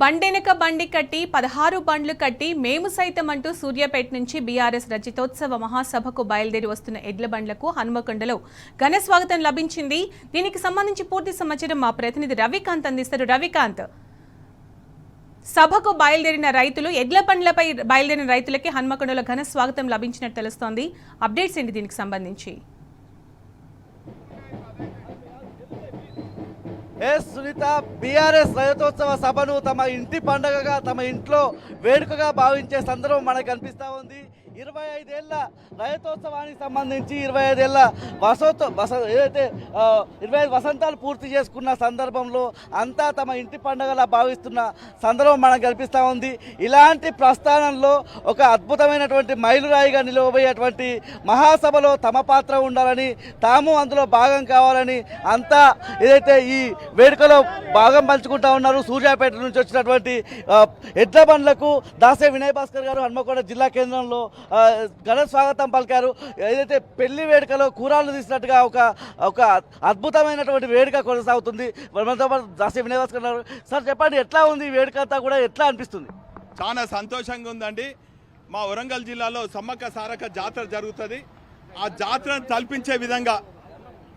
బండెనక బండి కట్టి 16 బండ్లు కట్టి మేము సైతం అంటూ సూర్యాపేట నుంచి బీఆర్ఎస్ రజతోత్సవ మహాసభకు బయలుదేరి వస్తున్న ఎడ్ల బండ్లకు హనుమకొండలో ఘన స్వాగతం లభించింది. దీనికి సంబంధించి పూర్తి సమాచారం మా ప్రతినిధి రవికాంత్ అందిస్తారు. రవికాంత్, సభకు బయలుదేరిన రైతులు ఎడ్ల బండ్లపై బయలుదేరిన రైతులకి హనుమకొండలో ఘన స్వాగతం లభించినట్టు తెలుస్తోంది. అప్డేట్స్ ఏంటి దీనికి సంబంధించి? సునీత, బీఆర్ఎస్ రజతోత్సవ సభను తమ ఇంటి పండుగగా, తమ ఇంట్లో వేడుకగా భావించే సందర్భం మనకు కనిపిస్తూ ఉంది. 25 ఏళ్ల రజతోత్సవానికి సంబంధించి 25 ఏళ్ల ఏదైతే 25 వసంతాలు పూర్తి చేసుకున్న సందర్భంలో అంతా తమ ఇంటి పండుగలా భావిస్తున్న సందర్భం మనకు కనిపిస్తూ ఉంది. ఇలాంటి ప్రస్థానంలో ఒక అద్భుతమైనటువంటి మైలురాయిగా నిలవబోయేటువంటి మహాసభలో తమ పాత్ర ఉండాలని, తాము అందులో భాగం కావాలని అంతా ఏదైతే ఈ వేడుకలో భాగం పంచుకుంటా ఉన్నారు. సూర్యాపేట నుంచి వచ్చినటువంటి ఎడ్ల బండ్లకు దాసే వినయ్ భాస్కర్ గారు హన్మకొండ జిల్లా కేంద్రంలో ఘన స్వాగతం పలికారు. ఏదైతే పెళ్లి వేడుకలో కూరాలు తీసినట్టుగా ఒక అద్భుతమైనటువంటి వేడుక కొనసాగుతుంది. దాసే వినయ్ భాస్కర్ గారు, సార్ చెప్పండి, ఎట్లా ఉంది ఈ వేడుక అంతా కూడా, ఎట్లా అనిపిస్తుంది? చాలా సంతోషంగా ఉందండి. మా వరంగల్ జిల్లాలో సమ్మక్క సారక్క జాతర జరుగుతుంది. ఆ జాతరను తలపించే విధంగా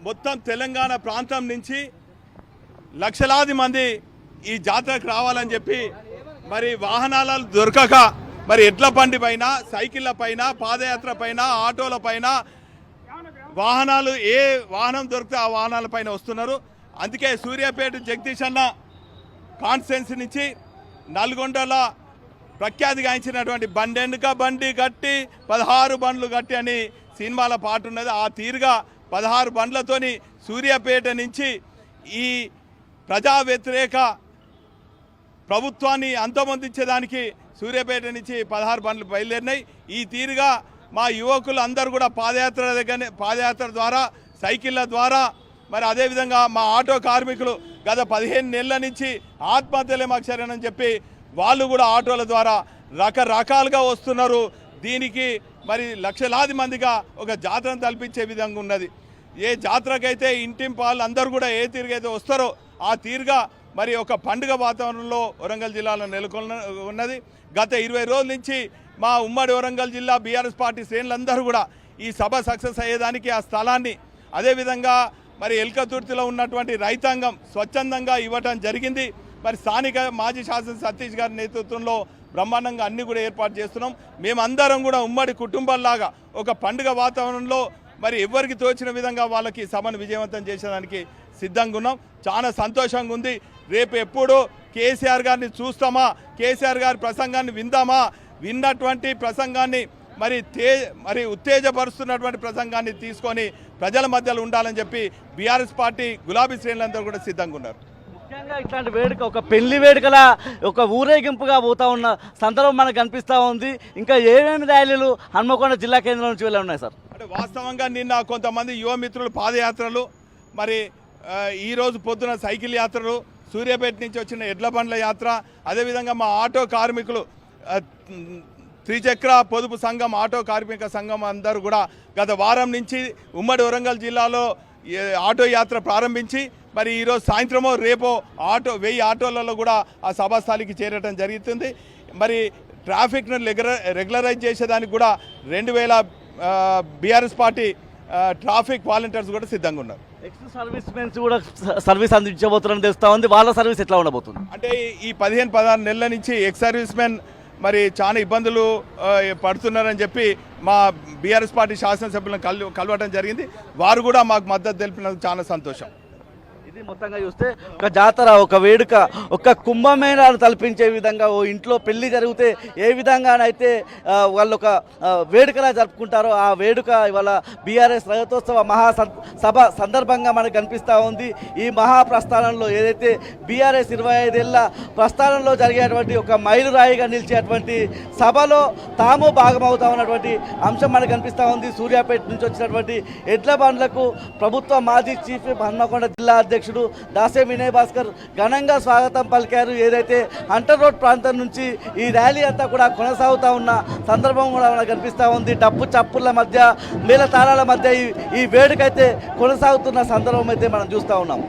మొత్తం తెలంగాణ ప్రాంతం నుంచి లక్షలాది మంది ఈ జాతరకు రావాలని చెప్పి మరి వాహనాలు దొరకక మరి ఎడ్ల బండి పైన, సైకిళ్ళ పైన, పాదయాత్ర పైన, ఆటోల పైన వాహనాలు ఏ వాహనం దొరికితే ఆ వాహనాల పైన వస్తున్నారు. అందుకే సూర్యాపేట జగదీష్ అన్న కాన్స్టిట్యున్సీ నుంచి నల్గొండల ప్రఖ్యాతి గాంచినటువంటి బండెనక బండి గట్టి 16 బండ్లు గట్టి అని సినిమాల పాట ఉన్నది. ఆ తీరుగా 16 బండ్లతోని సూర్యాపేట నుంచి ఈ ప్రజా వ్యతిరేక ప్రభుత్వాన్ని అంతమొందించేదానికి సూర్యాపేట నుంచి 16 బండ్లు బయలుదేరినాయి. ఈ తీరుగా మా యువకులు అందరూ కూడా పాదయాత్ర ద్వారా, సైకిళ్ళ ద్వారా, మరి అదేవిధంగా మా ఆటో కార్మికులు గత 15 నెలల నుంచి ఆత్మహత్యలే మాకు శరణని చెప్పి వాళ్ళు కూడా ఆటోల ద్వారా రకరకాలుగా వస్తున్నారు. దీనికి మరి లక్షలాది మందిగా ఒక జాతరను తలపించే విధంగా ఉన్నది. ఏ జాతరకైతే ఇంటింపాళ్ళు అందరూ కూడా ఏ తీరుగైతే వస్తారో ఆ తీరుగా మరి ఒక పండుగ వాతావరణంలో వరంగల్ జిల్లాలో నెలకొన్న ఉన్నది. గత 20 రోజుల నుంచి మా ఉమ్మడి వరంగల్ జిల్లా బీఆర్ఎస్ పార్టీ శ్రేణులందరూ కూడా ఈ సభ సక్సెస్ అయ్యేదానికి ఆ స్థలాన్ని, అదేవిధంగా మరి ఎల్కతుర్తిలో ఉన్నటువంటి రైతాంగం స్వచ్ఛందంగా ఇవ్వటం జరిగింది. మరి స్థానిక మాజీ శాసన సతీష్ గారి నేతృత్వంలో బ్రహ్మాండంగా అన్ని కూడా ఏర్పాటు చేస్తున్నాం. మేమందరం కూడా ఉమ్మడి కుటుంబాల్లాగా ఒక పండుగ వాతావరణంలో మరి ఎవరికి తోచిన విధంగా వాళ్ళకి సభను విజయవంతం చేసేదానికి సిద్ధంగా ఉన్నాం. చాలా సంతోషంగా ఉంది. రేపు ఎప్పుడు కేసీఆర్ గారిని చూస్తామా, కేసీఆర్ గారి ప్రసంగాన్ని విందామా, విన్నటువంటి ప్రసంగాన్ని మరి ఉత్తేజపరుస్తున్నటువంటి ప్రసంగాన్ని తీసుకొని ప్రజల మధ్యలో ఉండాలని చెప్పి బీఆర్ఎస్ పార్టీ గులాబీ శ్రేణులందరూ కూడా సిద్ధంగా ఉన్నారు. ముఖ్యంగా ఇట్లాంటి వేడుక ఒక పెళ్లి వేడుకలా ఒక ఊరేగింపుగా పోతా ఉన్న సందర్భం మనకు కనిపిస్తూ ఉంది. ఇంకా ఏమేమి ర్యాలీలు హన్మకొండ జిల్లా కేంద్రం నుంచి వెళ్ళి ఉన్నాయి సార్? అంటే వాస్తవంగా నిన్న కొంతమంది యువ మిత్రులు పాదయాత్రలు, మరి ఈరోజు పొద్దున సైకిల్ యాత్రలు, సూర్యాపేట నుంచి వచ్చిన ఎడ్ల బండ్ల యాత్ర, అదేవిధంగా మా ఆటో కార్మికులు త్రిచక్ర పొదుపు సంఘం, ఆటో కార్మిక సంఘం అందరూ కూడా గత వారం నుంచి ఉమ్మడి వరంగల్ జిల్లాలో ఆటో యాత్ర ప్రారంభించి మరి ఈరోజు సాయంత్రమో రేపో 1000 ఆటోలలో కూడా ఆ సభాస్థలికి చేరటం జరుగుతుంది. మరి ట్రాఫిక్ను రెగ్యులరైజ్ చేసేదానికి కూడా 2000 బీఆర్ఎస్ పార్టీ ట్రాఫిక్ వాలంటీర్స్ కూడా సిద్ధంగా ఉన్నారు. ఎక్స్ సర్వీస్ మెన్స్ కూడా సర్వీస్ అందించబోతున్నారని తెలుస్తూ ఉంది. వాళ్ళ సర్వీస్ ఎట్లా ఉండబోతుంది? అంటే ఈ 15-16 నెలల నుంచి ఎక్స్ సర్వీస్ మెన్ మరి చాలా ఇబ్బందులు పడుతున్నారని చెప్పి మా బీఆర్ఎస్ పార్టీ శాసనసభ్యులను కలవటం జరిగింది. వారు కూడా మాకు మద్దతు తెలిపినందుకు చాలా సంతోషం. ఇది మొత్తంగా చూస్తే ఒక జాతర, ఒక వేడుక, ఒక కుంభమేళాను తలపించే విధంగా ఓ ఇంట్లో పెళ్లి జరిగితే ఏ విధంగానైతే వాళ్ళు ఒక వేడుకలా జరుపుకుంటారో ఆ వేడుక ఇవాళ బీఆర్ఎస్ రజతోత్సవ మహాసభ సందర్భంగా మనకు కనిపిస్తూ ఉంది. ఈ మహాప్రస్థానంలో ఏదైతే బీఆర్ఎస్ 25 ఏళ్ల ప్రస్థానంలో జరిగేటువంటి ఒక మైలురాయిగా నిలిచేటువంటి సభలో తాము భాగమవుతా ఉన్నటువంటి అంశం మనకు కనిపిస్తూ ఉంది. సూర్యాపేట నుంచి వచ్చినటువంటి ఎడ్ల బండ్లకు ప్రభుత్వ మాజీ చీఫ్ హన్మకొండ జిల్లా అధ్యక్షుడు దాసే వినయ్ భాస్కర్ ఘనంగా స్వాగతం పలికారు. ఏదైతే హంటర్ రోడ్ ప్రాంతం నుంచి ఈ ర్యాలీ అంతా కూడా కొనసాగుతూ ఉన్న సందర్భం కూడా మనకు కనిపిస్తూ ఉంది. డప్పు చప్పుల మధ్య, మేళ తాళాల మధ్య ఈ వేడుక అయితే కొనసాగుతున్న సందర్భం అయితే మనం చూస్తూ ఉన్నాం.